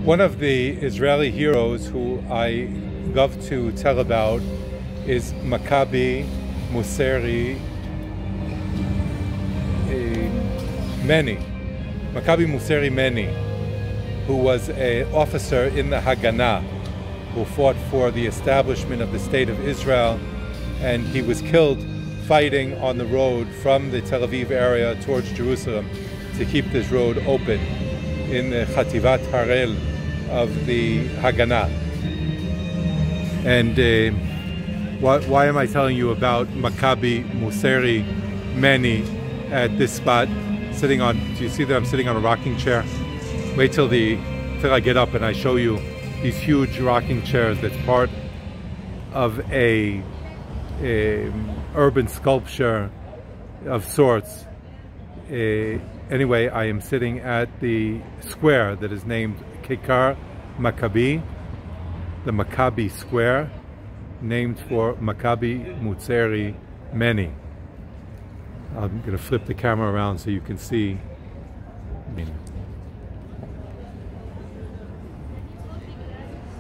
One of the Israeli heroes who I love to tell about is Maccabee Mutzhari Meni. Maccabee Mutzhari Meni, who was an officer in the Hagana, who fought for the establishment of the State of Israel, and he was killed fighting on the road from the Tel Aviv area towards Jerusalem to keep this road open in the Hagana Harel of the Hagana. And why am I telling you about Maccabee Mutzhari Meni at this spot? Sitting on, do you see that I'm sitting on a rocking chair? Wait till I get up and I show you these huge rocking chairs that's part of a urban sculpture of sorts. Anyway, I am sitting at the square that is named Kikar Macabee, the Macabee Square, named for Maccabee Mutzhari Meni. I'm going to flip the camera around so you can see.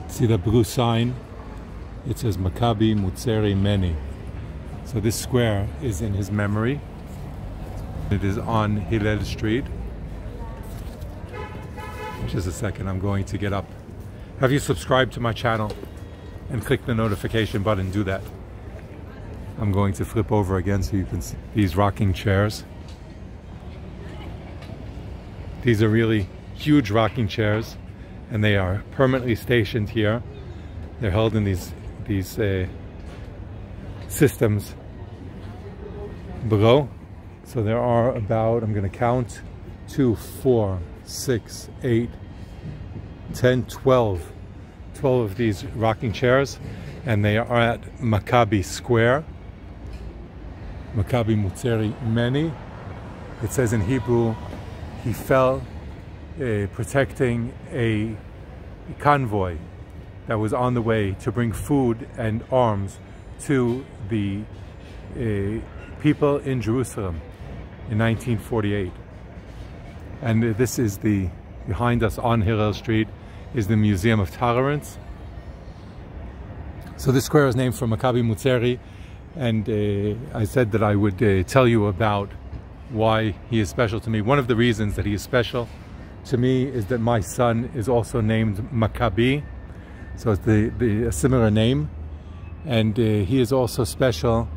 See the blue sign? It says Maccabee Mutzhari Meni. So this square is in his memory. It is on Hillel Street. Just a second, I'm going to get up. Have you subscribed to my channel and click the notification button? Do that. I'm going to flip over again so you can see these rocking chairs. These are really huge rocking chairs, and they are permanently stationed here. They're held in these systems below. So there are about, I'm going to count, 2, 4, 6, 8, 10, 12 of these rocking chairs, and they are at Maccabee Square, Maccabee Mutzhari Meni. It says in Hebrew, he fell protecting a convoy that was on the way to bring food and arms to the people in Jerusalem in 1948. And this is behind us on Hillel Street is the Museum of Tolerance. So this square is named for Maccabee Mutzhari, and I said that I would tell you about why he is special to me. One of the reasons that he is special to me is that my son is also named Macabee, so it's a similar name, and he is also special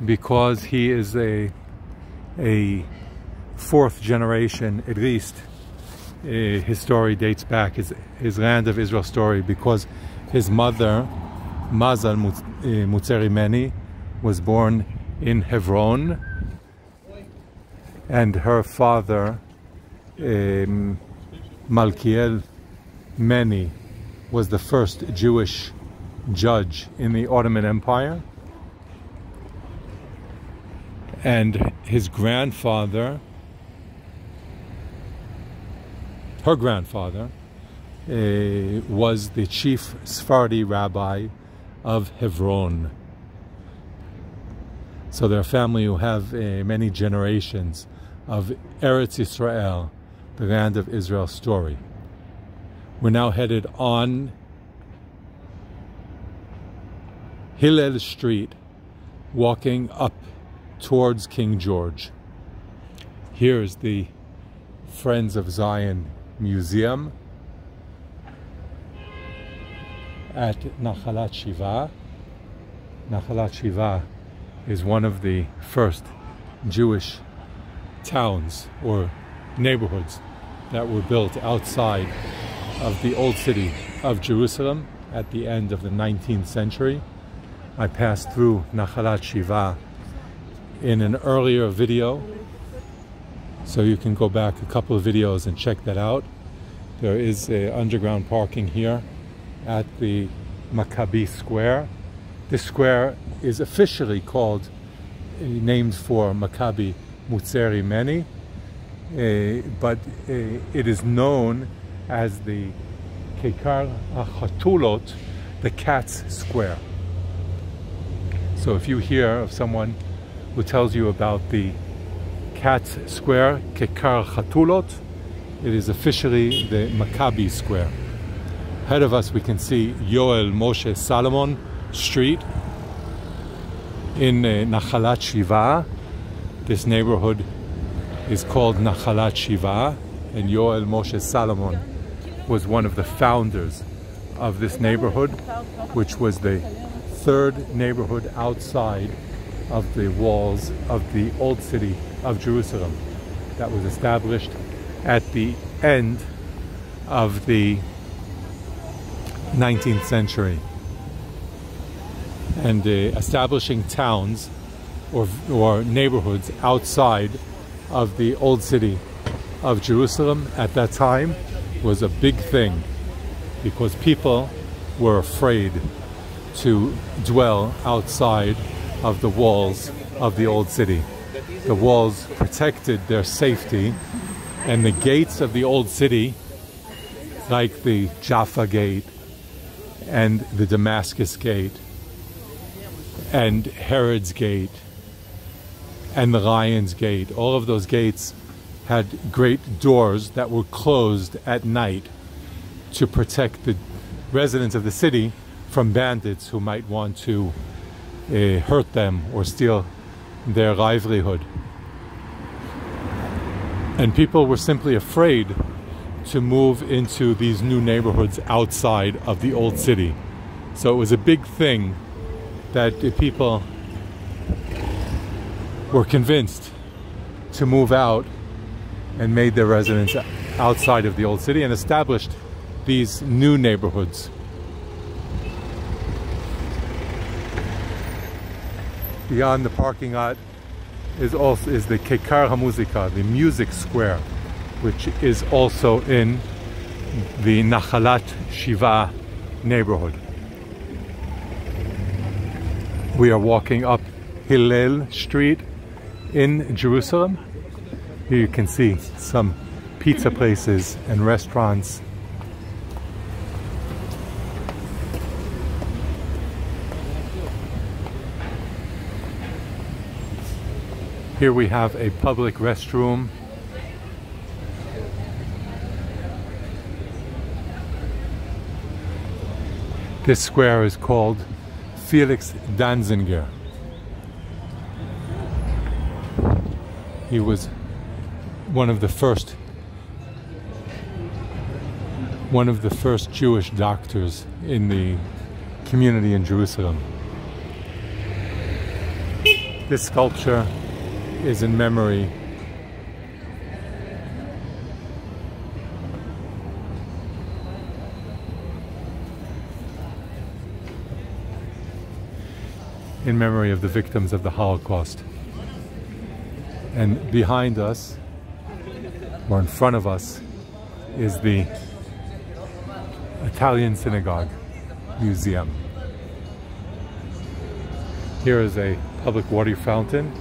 because he is a fourth generation, at least. His story dates back, his land of Israel story, because his mother, Mazal Mutzhari Meni, was born in Hebron, and her father, Malkiel Meni, was the first Jewish judge in the Ottoman Empire. And his grandfather, her grandfather, was the chief Sephardi rabbi of Hebron. So they're a family who have many generations of Eretz Yisrael, the land of Israel story. We're now headed on Hillel Street, walking up towards King George. Here is the Friends of Zion Museum at Nachalat Shiva. Nachalat Shiva is one of the first Jewish towns or neighborhoods that were built outside of the old city of Jerusalem at the end of the 19th century. I passed through Nachalat Shiva in an earlier video, so you can go back a couple of videos and check that out. There is underground parking here at the Maccabee Square. This square is officially called, named for Maccabee Mutzhari Meni, but it is known as the Kikar haHatolot, the Cat's Square. So if you hear of someone who tells you about the Cat's Square, Kikar haHatolot, it is officially the Maccabee Square. Ahead of us we can see Yoel Moshe Salomon Street in Nachalat Shiva. This neighborhood is called Nachalat Shiva, and Yoel Moshe Salomon was one of the founders of this neighborhood, which was the third neighborhood outside of the walls of the old city of Jerusalem that was established at the end of the 19th century. And establishing towns or neighborhoods outside of the old city of Jerusalem at that time was a big thing, because people were afraid to dwell outside of the walls of the old city. The walls protected their safety, and the gates of the old city, like the Jaffa Gate and the Damascus Gate and Herod's Gate and the Lion's Gate, all of those gates had great doors that were closed at night to protect the residents of the city from bandits who might want to hurt them or steal their livelihood. And people were simply afraid to move into these new neighborhoods outside of the old city. So it was a big thing that the people were convinced to move out and made their residence outside of the old city and established these new neighborhoods. Beyond the parking lot is the Kikar HaMuzika, the music square, which is also in the Nachalat Shiva neighborhood. We are walking up Hillel Street in Jerusalem. Here you can see some pizza places and restaurants. Here we have a public restroom. This square is called Felix Danziger. He was one of the first Jewish doctors in the community in Jerusalem. This sculpture is in memory of the victims of the Holocaust. And behind us, or in front of us, is the Italian Synagogue Museum. Here is a public water fountain.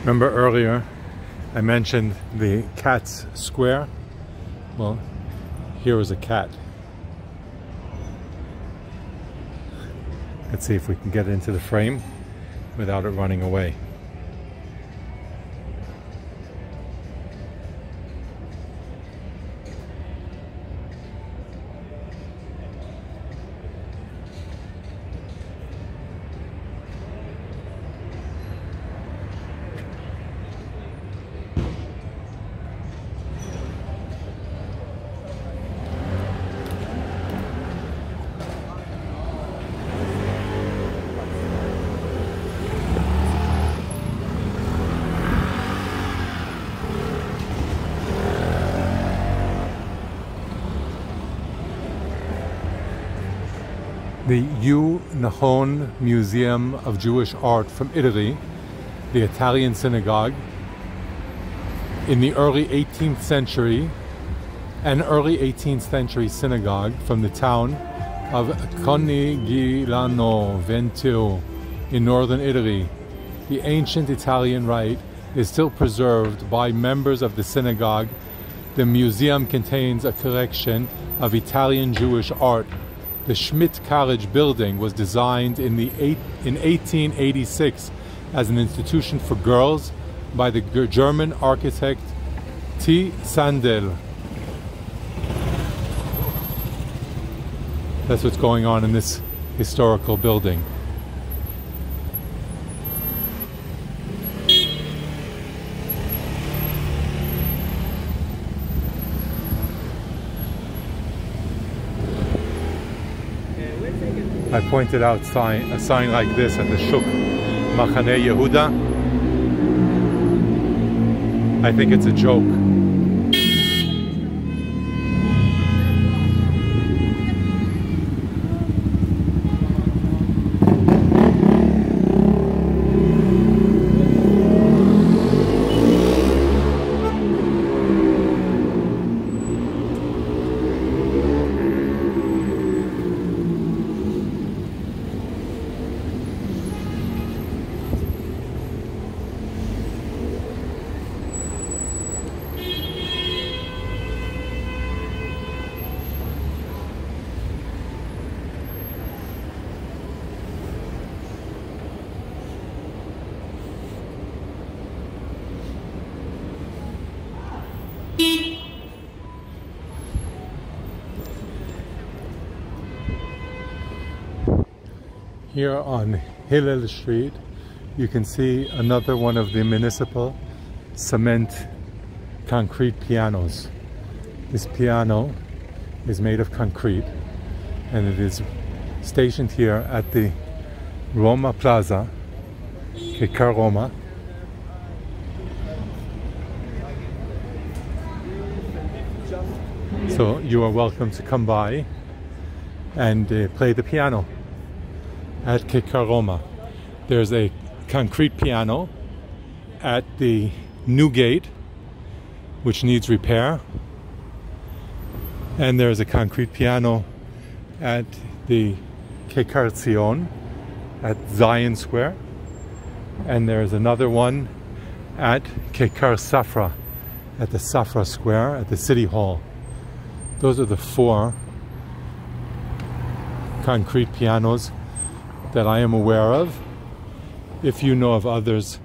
Remember earlier I mentioned the cat's square? Well, here is a cat. Let's see if we can get it into the frame without it running away. The U. Nahon Museum of Jewish Art from Italy, the Italian Synagogue, in the early 18th century, an early 18th century synagogue from the town of Conigliano Vento in northern Italy. The ancient Italian rite is still preserved by members of the synagogue The museum contains a collection of Italian Jewish art. The Schmidt College building was designed in 1886 as an institution for girls by the German architect T. Sandel. That's what's going on in this historical building. I pointed out a sign like this at the Shuk Machane Yehuda. I think it's a joke. Here on Hillel Street, you can see another one of the municipal cement concrete pianos. This piano is made of concrete and it is stationed here at the Roma Plaza, Kikar Roma. So you are welcome to come by and play the piano at Kikar Roma. There's a concrete piano at the new gate, which needs repair, and there's a concrete piano at the Kikar Zion at Zion Square, and there's another one at Kikar Safra at the Safra Square at the City Hall. Those are the 4 concrete pianos that I am aware of. If you know of others,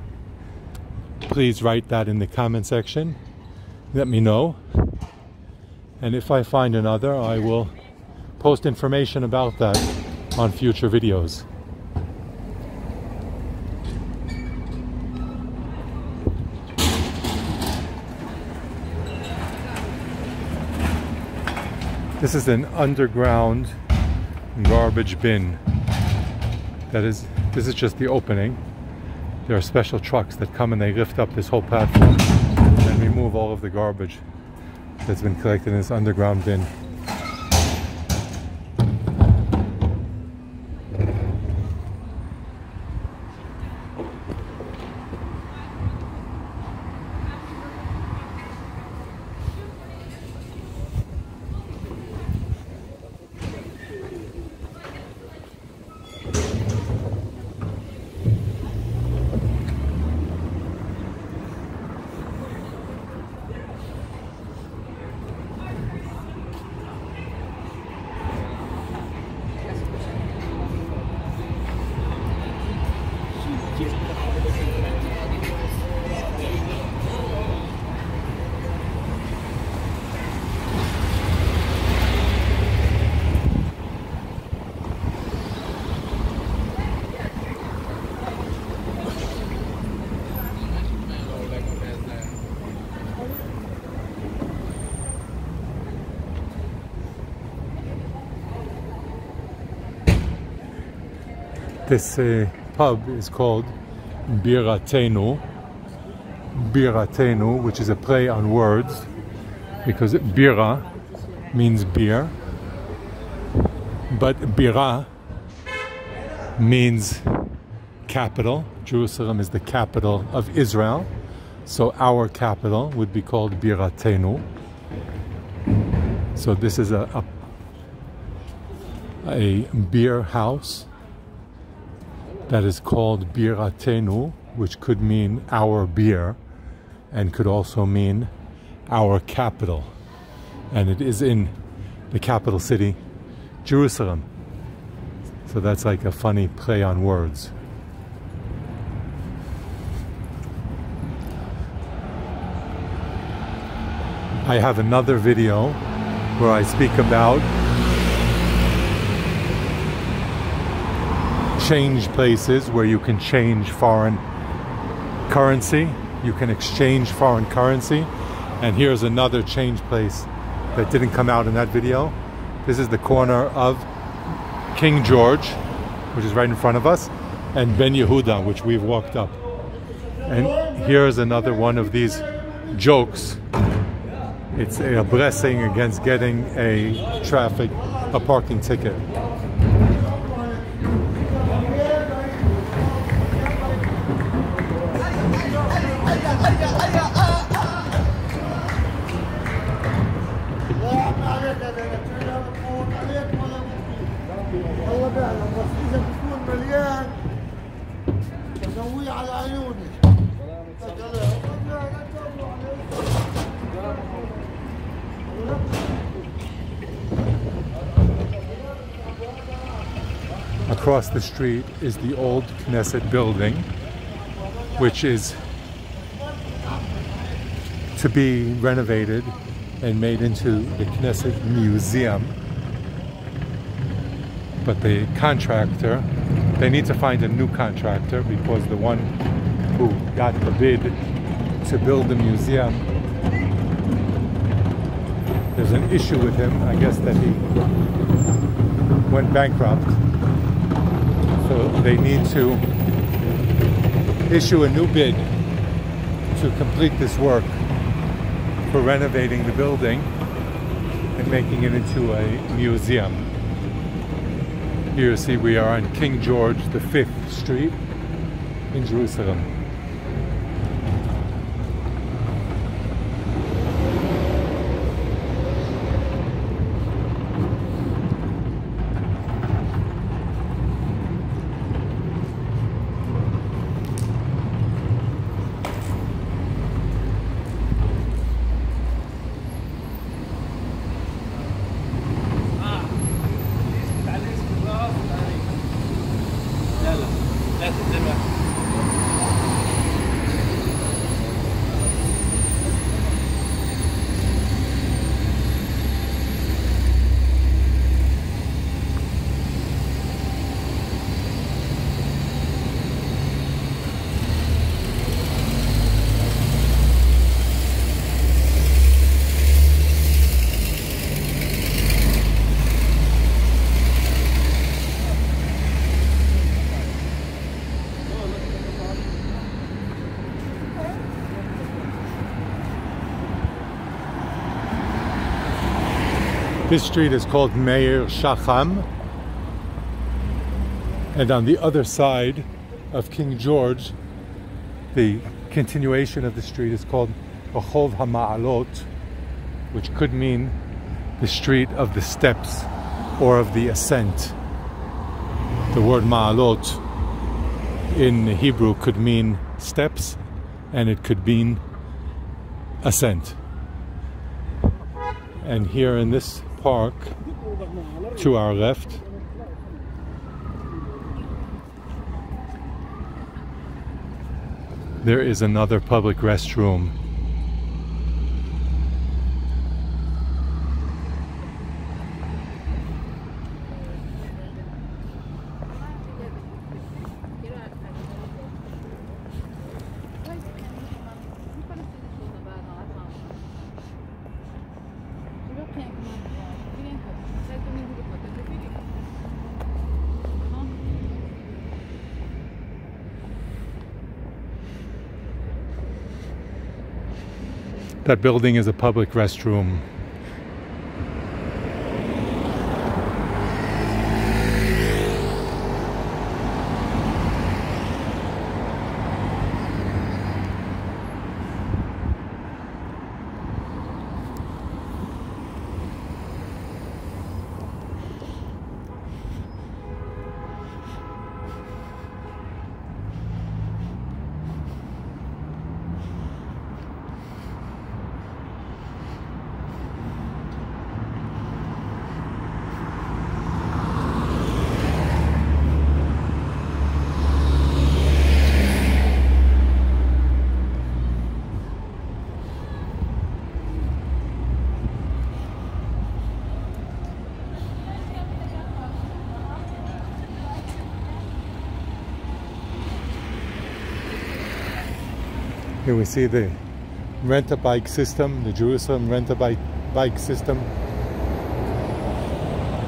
please write that in the comment section. Let me know. And if I find another, I will post information about that on future videos. This is an underground garbage bin. This is just the opening. There are special trucks that come and they lift up this whole platform and remove all of the garbage that's been collected in this underground bin. This pub is called Biratenu, which is a play on words, because Bira means beer, but Bira means capital. Jerusalem is the capital of Israel, so our capital would be called Biratenu. So this is a beer house that is called Biratenu, which could mean our beer and could also mean our capital. And it is in the capital city, Jerusalem. So that's like a funny play on words. I have another video where I speak about change places where you can change foreign currency. You can exchange foreign currency. And here's another change place that didn't come out in that video. This is the corner of King George, which is right in front of us, and Ben Yehuda, which we've walked up. And here's another one of these jokes. It's a blessing against getting a parking ticket. Across the street is the old Knesset building, which is to be renovated and made into the Knesset Museum. But the contractor, they need to find a new contractor because the one who got the bid to build the museum, there's an issue with him. I guess that he went bankrupt. So they need to issue a new bid to complete this work for renovating the building and making it into a museum. Here you see we are on King George V Street in Jerusalem. This street is called Meir Shacham, and on the other side of King George, the continuation of the street is called haHatolot, which could mean the street of the steps or of the ascent. The word ma'alot in Hebrew could mean steps, and it could mean ascent. And here in this park to our left there is another public restroom. That building is a public restroom. Here we see the rent-a-bike system, the Jerusalem rent-a-bike system.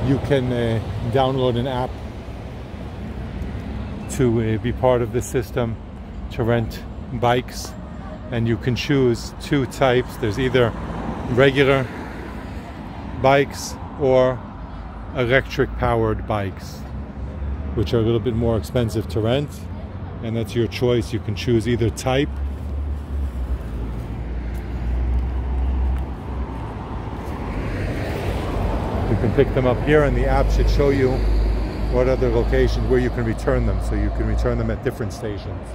You can download an app to be part of the system to rent bikes, and you can choose two types. There's either regular bikes or electric powered bikes, which are a little bit more expensive to rent, and that's your choice. You can choose either type. You can pick them up here, and the app should show you what other locations where you can return them, so you can return them at different stations.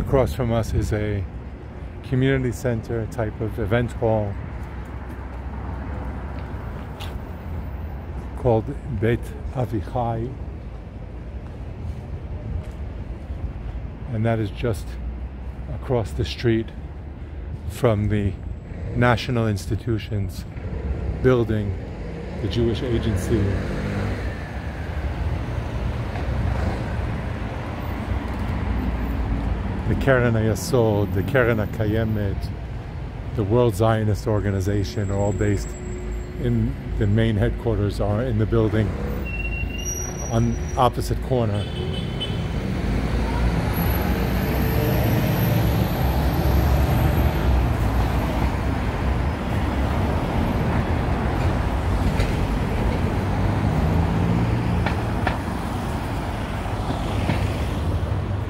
Across from us is a community center type of event hall called Beit Avichai, and that is just across the street from the National Institutions building, the Jewish Agency. The Keren HaYasod, the Keren HaKayemet, the World Zionist Organization are all based in the main headquarters are in the building on opposite corner.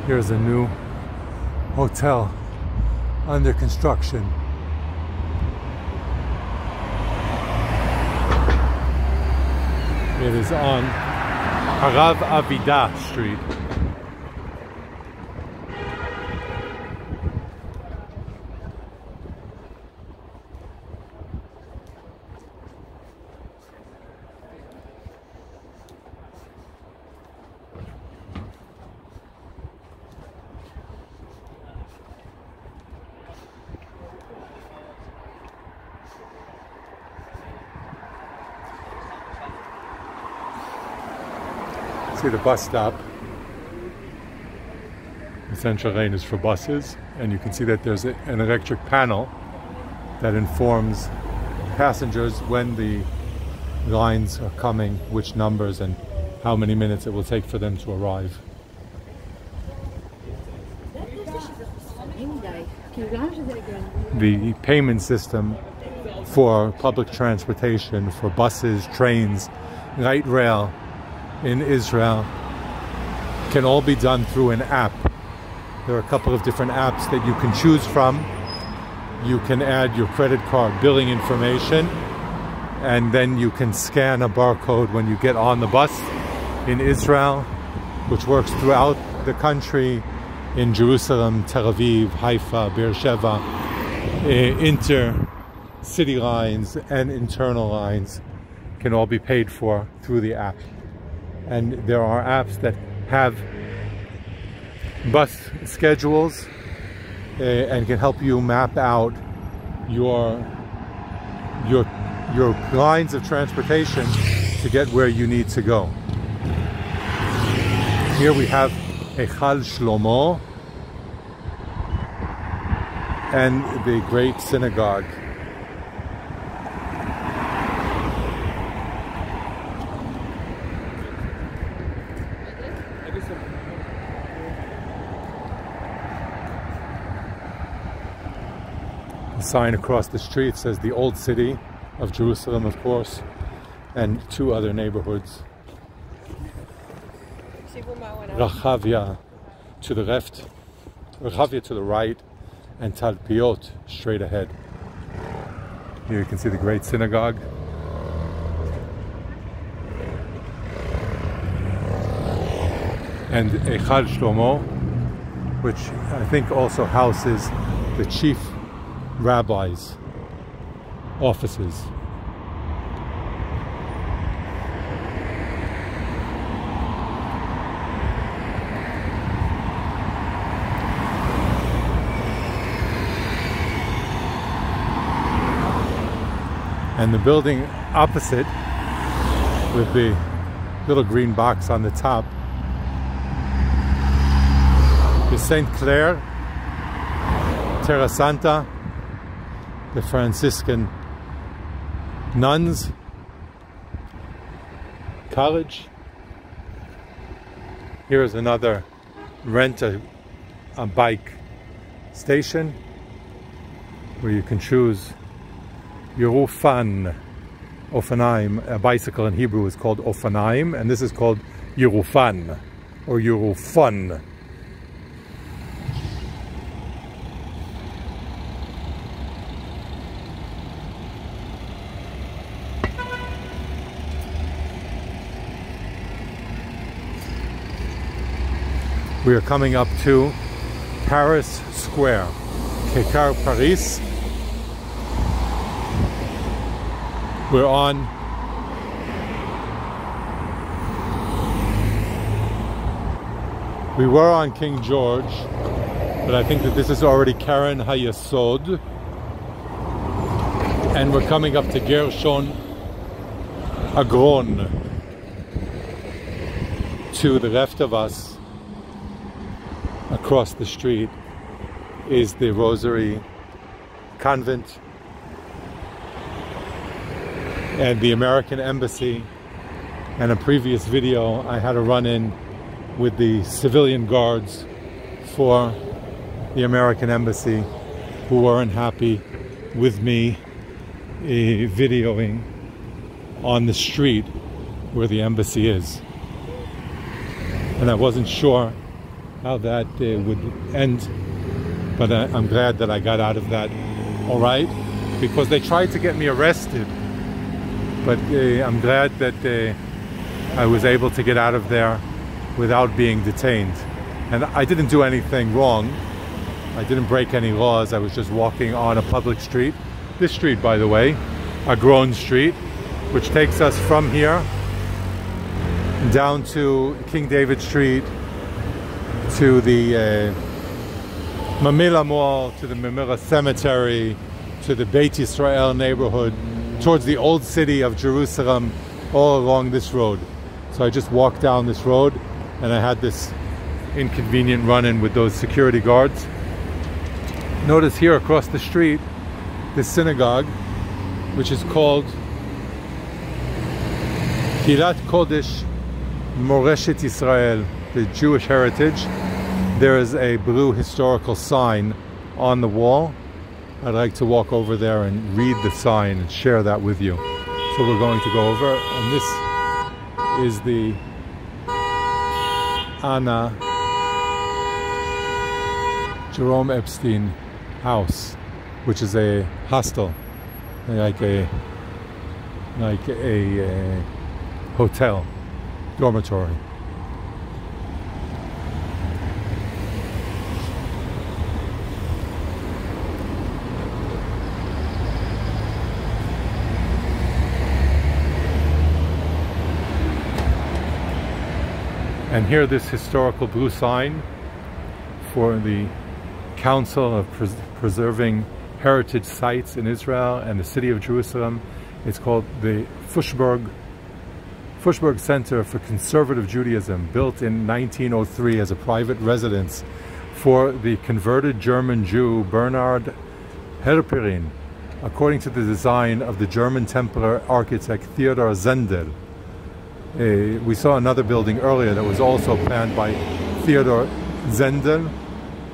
Here's a new hotel under construction. It is on Harav Avida Street. See the bus stop. The central lane is for buses, and you can see that there's an electric panel that informs passengers when the lines are coming, which numbers, and how many minutes it will take for them to arrive. The payment system for public transportation, for buses, trains, light rail, in Israel can all be done through an app. There are a couple of different apps that you can choose from. You can add your credit card billing information, and then you can scan a barcode when you get on the bus in Israel, which works throughout the country, in Jerusalem, Tel Aviv, Haifa, Beersheba. Inter-city lines and internal lines can all be paid for through the app. And there are apps that have bus schedules and can help you map out your lines of transportation to get where you need to go. Here we have Eichal Shlomo and the Great Synagogue. The sign across the street says the Old City of Jerusalem, of course, and two other neighborhoods. Rachavia to the left, Rachavia to the right, and Talpiot straight ahead. Here you can see the Great Synagogue. And Eichal Shlomo, which I think also houses the chief rabbi's offices. And the building opposite, with the little green box on the top, is St. Clair, Terra Santa, the Franciscan nuns college. Here is another rent a bike station where you can choose Yerufan, Ofanaim. A bicycle in Hebrew is called Ofanaim, and this is called Yerufan or Yerufan. We are coming up to Paris Square, Kikar, Paris. We were on King George, but I think that this is already Karen HaYesod. And we're coming up to Gershon Agron. To the left of us, across the street, is the Rosary Convent and the American Embassy. And a previous video, I had a run-in with the civilian guards for the American Embassy who weren't happy with me videoing on the street where the embassy is. And I wasn't sure how that would end, but I'm glad that I got out of that all right, because they tried to get me arrested, but I'm glad that I was able to get out of there without being detained. And I didn't do anything wrong. I didn't break any laws. I was just walking on a public street. This street, by the way, Agron Street, which takes us from here down to King David Street, to the Mamila Mall, to the Mamila Cemetery, to the Beit Yisrael neighborhood, towards the old city of Jerusalem, all along this road. So I just walked down this road, and I had this inconvenient run-in with those security guards. Notice here across the street, this synagogue, which is called Kilat Kodesh Moreshet Israel, the Jewish heritage. There is a blue historical sign on the wall. I'd like to walk over there and read the sign and share that with you. So we're going to go over, and this is the Anna Jerome Epstein house, which is a hostel, like a hotel, dormitory. And here, this historical blue sign for the Council of Preserving Heritage Sites in Israel and the City of Jerusalem. It's called the Fushberg Center for Conservative Judaism, built in 1903 as a private residence for the converted German Jew Bernhard Herperin, according to the design of the German Templar architect Theodor Zendel. We saw another building earlier that was also planned by Theodor Zendel,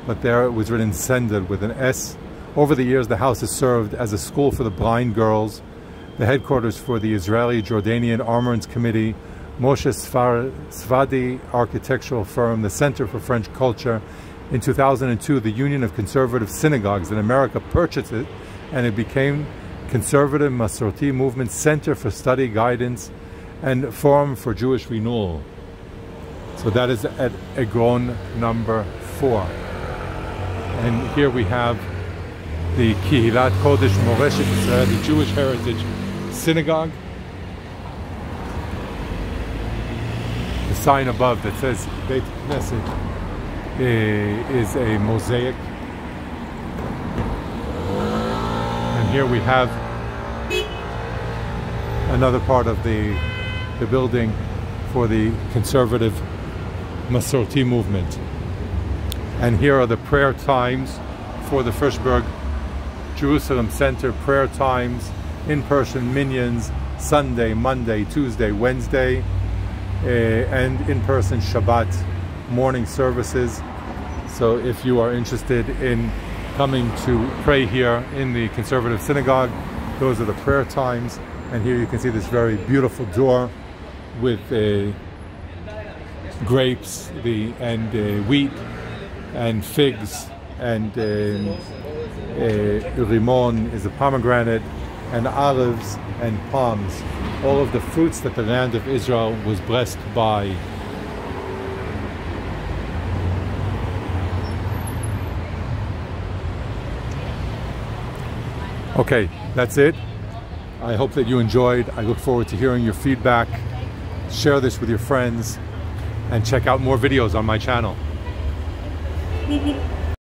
but there it was written Zendel with an S. Over the years, the house has served as a school for the blind girls, the headquarters for the Israeli-Jordanian Armaments Committee, Moshe Sfadi architectural firm, the Center for French Culture. In 2002, the Union of Conservative Synagogues in America purchased it, and it became Conservative Masorti Movement Center for Study, Guidance, and Forum for Jewish Renewal. So that is at Agron number 4. And here we have the Kihilat Kodesh Moreshet Israel, the Jewish Heritage Synagogue. The sign above that says Beit Knesset is a mosaic. And here we have another part of the building for the conservative Masorti movement. And here are the prayer times for the Frischberg Jerusalem Center prayer times, in-person minions, Sunday, Monday, Tuesday, Wednesday, and in-person Shabbat morning services. So if you are interested in coming to pray here in the conservative synagogue, those are the prayer times. And here you can see this very beautiful door with grapes and wheat and figs, and rimon is a pomegranate, and olives and palms, all of the fruits that the land of Israel was blessed by. Okay, that's it. I hope that you enjoyed. I look forward to hearing your feedback. Share this with your friends and check out more videos on my channel.